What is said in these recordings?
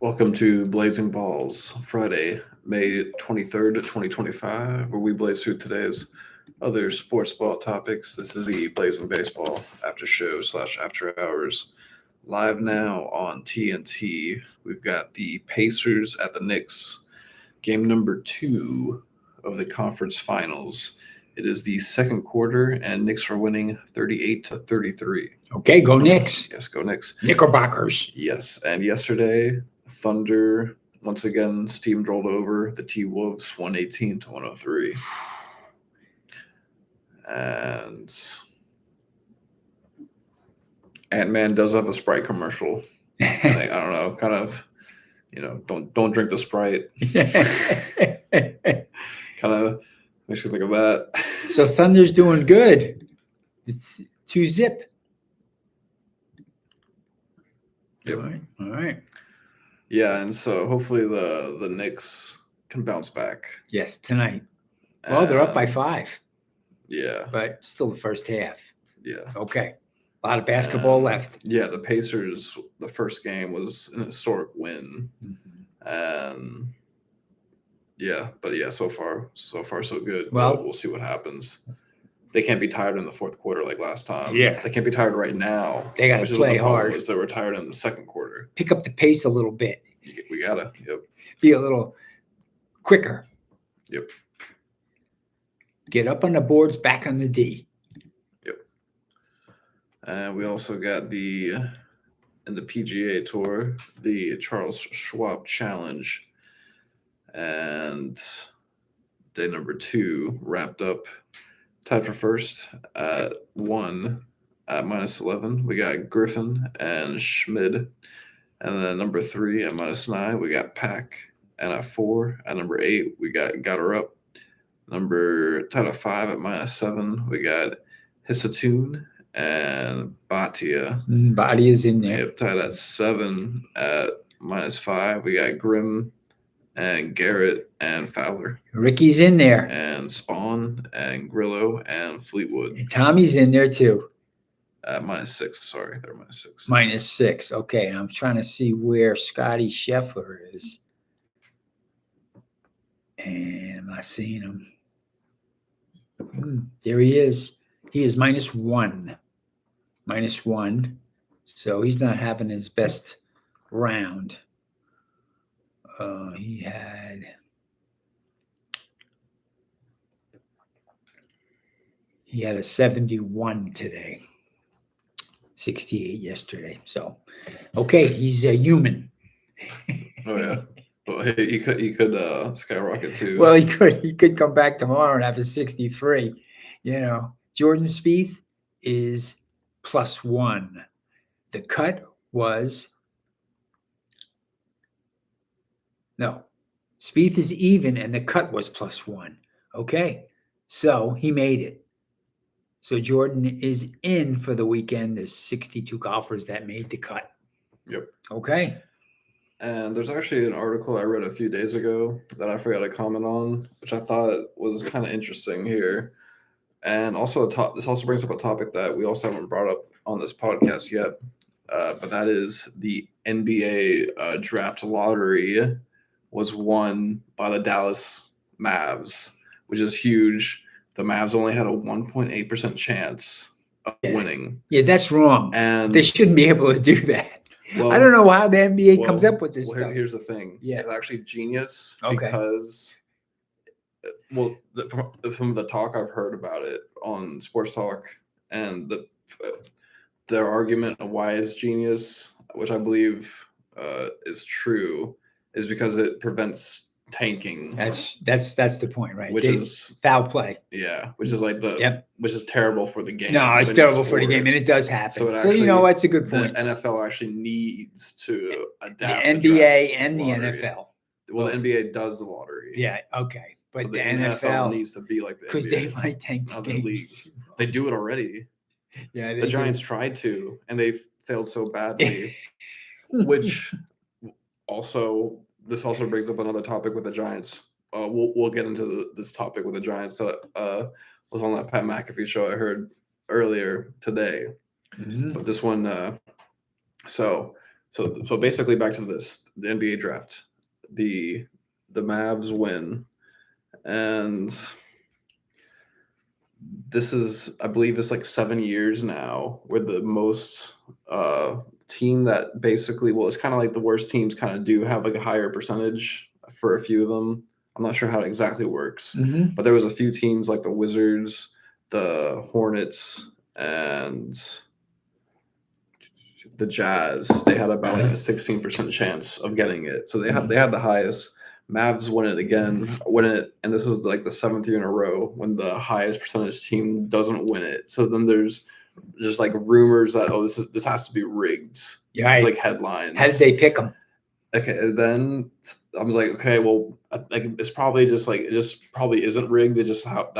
Welcome to Blazing Balls, Friday, May 23rd, 2025, where we blaze through today's other sports ball topics. This is the Blazing Baseball after show slash after hours. Live now on TNT. We've got the Pacers at the Knicks, game number 2 of the conference finals. It is the second quarter, and Knicks are winning 38-33. Okay, go Knicks. Yes, go Knicks. Knickerbockers. Yes, and yesterday Thunder once again steamrolled over the T-Wolves 118-103. And Ant-Man does have a Sprite commercial. I don't know, kind of, don't drink the Sprite. Kind of makes you think of that. So Thunder's doing good. It's 2-0. Yep. All right. Yeah, and so hopefully the Knicks can bounce back. Yes, tonight. Well, they're up by 5. Yeah. But still the first half. Yeah. Okay. A lot of basketball left. Yeah, the Pacers, the first game was an historic win. Mm-hmm. And so far so good. Well, we'll see what happens. They can't be tired in the fourth quarter like last time. Yeah. They can't be tired right now. They got to play hard. They were tired in the second quarter. Pick up the pace a little bit. We got to. Yep. Be a little quicker. Yep. Get up on the boards, back on the D. Yep. And we also got in the PGA Tour, the Charles Schwab Challenge. And day number 2 wrapped up. Tied for first at 1 at -11. We got Griffin and Schmid. And then number 3 at -9, we got Pack. And at 4, at number 8, we got her up. Tied at 5 at -7, we got Hissatoon and Bhatia. Bhatia's in there. Yep, tied at 7 at -5, we got Grimm and Garrett and Fowler. Ricky's in there. And Spawn and Grillo and Fleetwood. And Tommy's in there too. At -6, sorry. They're -6. -6. Okay, and I'm trying to see where Scotty Scheffler is. And I'm not seeing him. There he is. He is -1. -1. So he's not having his best round. He had a 71 today, 68 yesterday. So, okay, he's a human. Oh yeah, well he could skyrocket too. Well, he could come back tomorrow and have a 63. Jordan Spieth is +1. The cut was. No, Spieth is even, and the cut was +1. Okay, so he made it. So Jordan is in for the weekend. There's 62 golfers that made the cut. Yep. Okay. And there's actually an article I read a few days ago that I forgot to comment on, which I thought was kind of interesting here. And also this also brings up a topic that we also haven't brought up on this podcast yet, but that is the NBA draft lottery was won by the Dallas Mavs, which is huge. The Mavs only had a 1.8% chance of winning. Yeah, that's wrong. And they shouldn't be able to do that. Well, I don't know how the NBA comes up with this stuff. Here's the thing. Yeah. It's actually genius because, from the talk I've heard about it on Sports Talk and their argument of why it's genius, which I believe is true, is because it prevents tanking. That's the point, right? Which is foul play. Yeah, which is like which is terrible for the game. No, it's terrible for the game, and it does happen. So that's a good point. The NFL actually needs to adapt. The NBA and the NFL. Well, the NBA does the lottery. Yeah, okay, but so the NFL needs to be like the NBA because they might tank the games. Leagues. They do it already. Yeah, the Giants tried to, and they failed so badly. Which this also brings up another topic with the Giants. We'll get into this topic with the Giants that was on that Pat McAfee show I heard earlier today. Mm-hmm. But this one, so So basically, back to this: the NBA draft, the Mavs win, and this is, I believe, it's like 7 years now where the most team that basically, well, it's kind of like the worst teams kind of do have like a higher percentage for a few of them. I'm not sure how it exactly works, Mhm. but there was a few teams like the Wizards, the Hornets, and the Jazz. They had about like a 16% chance of getting it, so they had the highest. Mavs win it again, and this is like the 7th year in a row when the highest percentage team doesn't win it. So then there's just like rumors that this has to be rigged. Yeah, It's like headlines. how did they pick them? Okay, and then I was like, okay, well, like it's probably just like it just probably isn't rigged. It's just how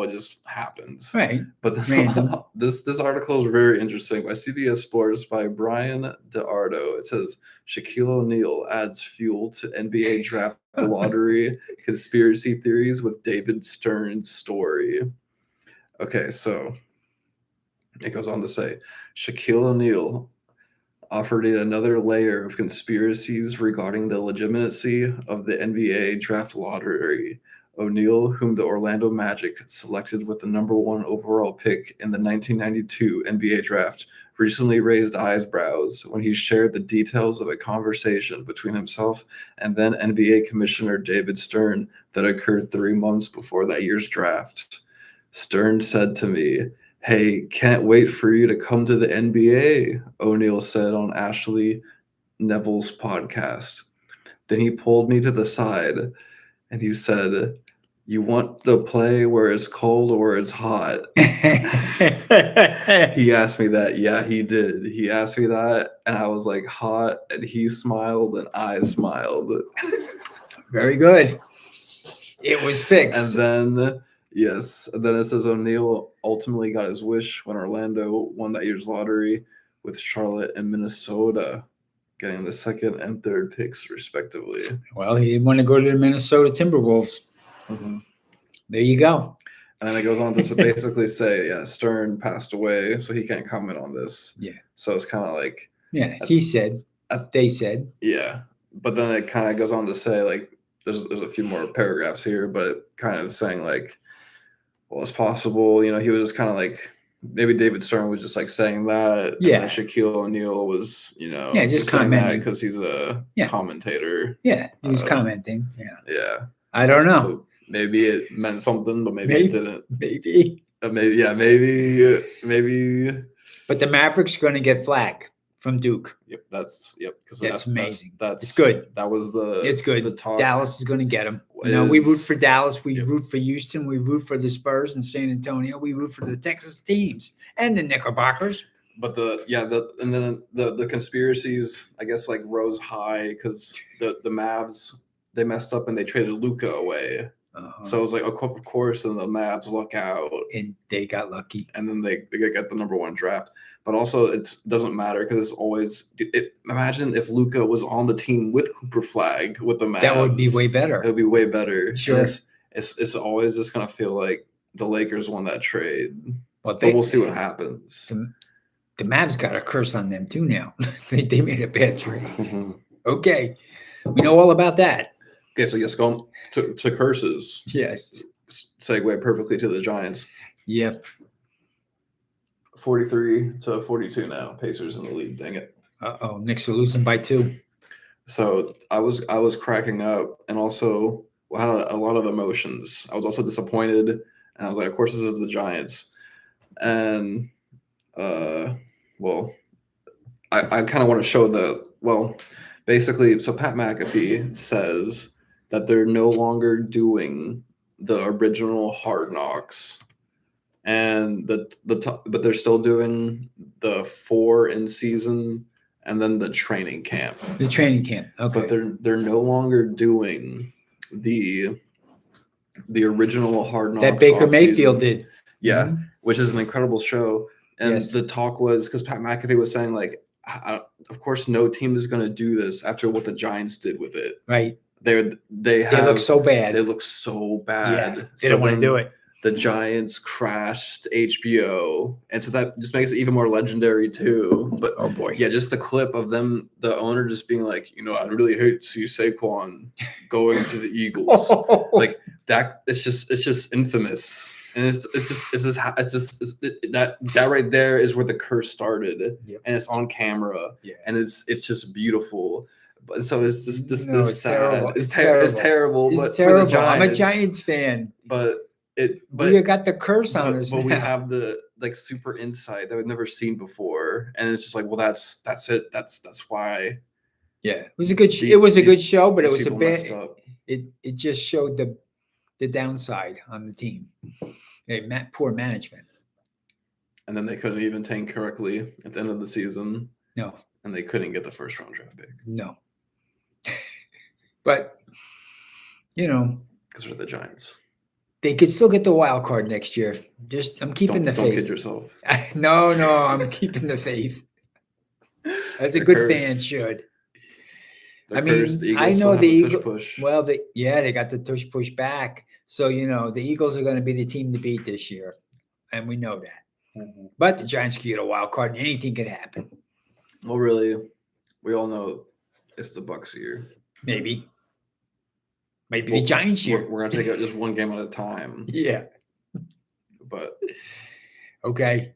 it just happens. Right. But Random. this article is very interesting by CBS Sports by Brian DeArdo. It says Shaquille O'Neal adds fuel to NBA draft lottery conspiracy theories with David Stern's story. Okay, so it goes on to say Shaquille O'Neal offered another layer of conspiracies regarding the legitimacy of the NBA draft lottery. O'Neal, whom the Orlando Magic selected with the number 1 overall pick in the 1992 NBA draft, recently raised eyebrows when he shared the details of a conversation between himself and then NBA Commissioner David Stern that occurred 3 months before that year's draft. Stern said to me, "Hey, can't wait for you to come to the NBA," O'Neal said on Ashley Neville's podcast. Then he pulled me to the side and he said, "You want to play where it's cold or where it's hot?" He asked me that. Yeah, he did. He asked me that, and I was like, hot, and he smiled, and I smiled. Very good. It was fixed. And then, yes, and then it says O'Neal ultimately got his wish when Orlando won that year's lottery, with Charlotte and Minnesota getting the 2nd and 3rd picks, respectively. Well, he didn't want to go to the Minnesota Timberwolves. Mm-hmm. There you go. And then it goes on to basically say, yeah, Stern passed away, so he can't comment on this. Yeah. So it's kind of like, Yeah, he said, they said. yeah. But then it kind of goes on to say, like, there's a few more paragraphs here, but kind of saying, like, well, it's possible. You know, he was just kind of like, maybe David Stern was just like saying that. Yeah. And then Shaquille O'Neal was, you know, Yeah, just commenting because he's a commentator. Yeah, he was commenting. Yeah. Yeah. I don't know. So maybe it meant something, but maybe it didn't. Maybe. Maybe. But the Mavericks are going to get flag from Duke. Yep, that's amazing. That's it's good. That was It's good. The talk. Dallas is going to get them. You know, we root for Dallas. We root for Houston. We root for the Spurs and San Antonio. We root for the Texas teams and the Knickerbockers. But the conspiracies, I guess, like rose high because the Mavs, they messed up and they traded Luka away. So it was like, of course, and the Mavs luck out, and they got lucky, and then they got the number 1 draft. But also, it doesn't matter because it's always. Imagine if Luka was on the team with Cooper Flag with the Mavs. That would be way better. It would be way better. Sure. It's always just gonna feel like the Lakers won that trade. But we'll see what happens. The Mavs got a curse on them too now. They made a bad trade. Mm-hmm. Okay, we know all about that. Okay, so yes, going to curses. Yes. Segue perfectly to the Giants. Yep. 43-42 now. Pacers in the lead. Dang it. Uh-oh. Knicks are losing by 2. So I was cracking up and also had a lot of emotions. I was also disappointed, and I was like, of course, this is the Giants. And, well, I kind of want to show basically, so Pat McAfee says that they're no longer doing the original Hard Knocks, and but they're still doing the 4 in season and then the training camp. The training camp, okay. But they're no longer doing the original Hard Knocks that Baker Mayfield did. Yeah, mm-hmm. Which is an incredible show. And the talk was because Pat McAfee was saying, like, of course, no team is going to do this after what the Giants did with it. Right. They look so bad. They look so bad. Yeah, they don't want to do it. the Giants crashed HBO, and so that just makes it even more legendary too. But Oh boy. yeah, just the clip of them, the owner just being like, I'd really hate to see Saquon going to the Eagles. Like that, it's just infamous, and that right there is where the curse started, Yep. and it's on camera, Yeah. and it's just beautiful. But so it's just this it's sad. terrible. It's terrible. It's But for the terrible. Giants, I'm a Giants fan. But We got the curse on us but now. we have the super insight that we've never seen before, and it's just like, well, that's it. That's why. Yeah, it was a good. It was a good show, but it was a messed bad. up. It just showed the downside on the team. Poor management. And then they couldn't even tank correctly at the end of the season. No. And they couldn't get the first round draft pick. No. But because they're the Giants. They could still get the wild card next year. I'm keeping the faith. Don't kid yourself. No, I'm keeping the faith. As a good fan should. I mean, I know the Eagles. Push. Well, they got the tush push back. So the Eagles are going to be the team to beat this year, and we know that. Mm-hmm. But the Giants could get a wild card, and anything could happen. Well, really, we all know it's the Bucs year. Maybe the Giants year. We're going to take it just one game at a time. Yeah. But okay,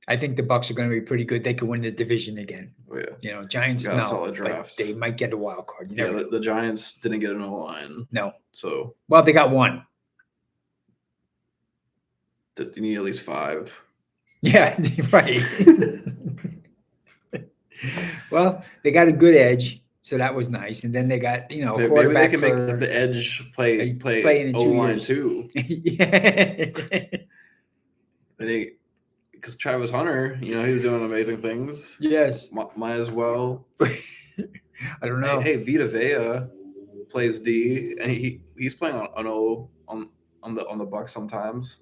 I think the Bucs are going to be pretty good. They could win the division again. Oh, yeah. Giants got solid drafts. They might get a wild card. The Giants didn't get an O-line. No. So they got one. You need at least 5. Yeah, right. Well, they got a good edge, so that was nice. And then they got maybe they can make the edge play O-line too. Yeah. Because Travis Hunter, he was doing amazing things. Yes. Might as well. I don't know. Hey, Vita Vea plays D, and he's playing on the Bucs sometimes.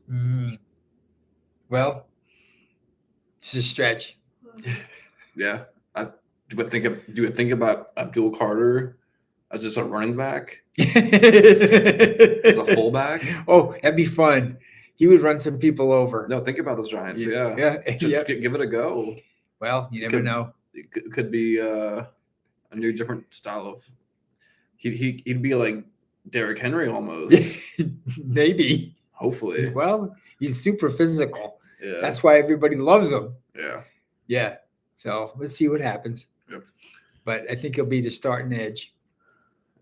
Well, it's a stretch. Yeah. Do we think about Abdul Carter as just a running back? As a fullback? Oh, that'd be fun. He would run some people over. No, think about those Giants. Yeah. Just give it a go. Well, you never know. It could be a new, different style of. He'd be like Derrick Henry almost. Maybe. Hopefully. Well, he's super physical. Yeah. That's why everybody loves him. Yeah. Yeah. So let's see what happens. Yep. But I think he'll be the starting edge.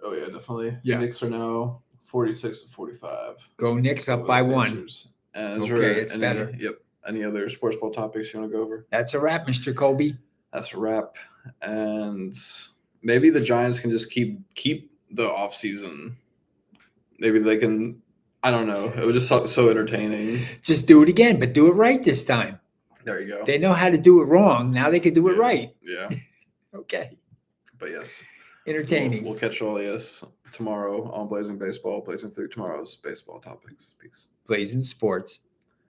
Oh yeah, definitely. Yeah. The Knicks are now 46-45. Go Knicks up by 1. And it's better. Yep. Any other sports ball topics you want to go over? That's a wrap, Mr. Colby. That's a wrap. And maybe the Giants can just keep the offseason. Maybe they can. I don't know. It was just so entertaining. Just do it again, but do it right this time. There you go. They know how to do it wrong. Now they can do it right. Yeah. Okay. But yes. Entertaining. We'll catch all yes tomorrow on Blazing Baseball, blazing through tomorrow's baseball topics. Peace. Blazing Sports.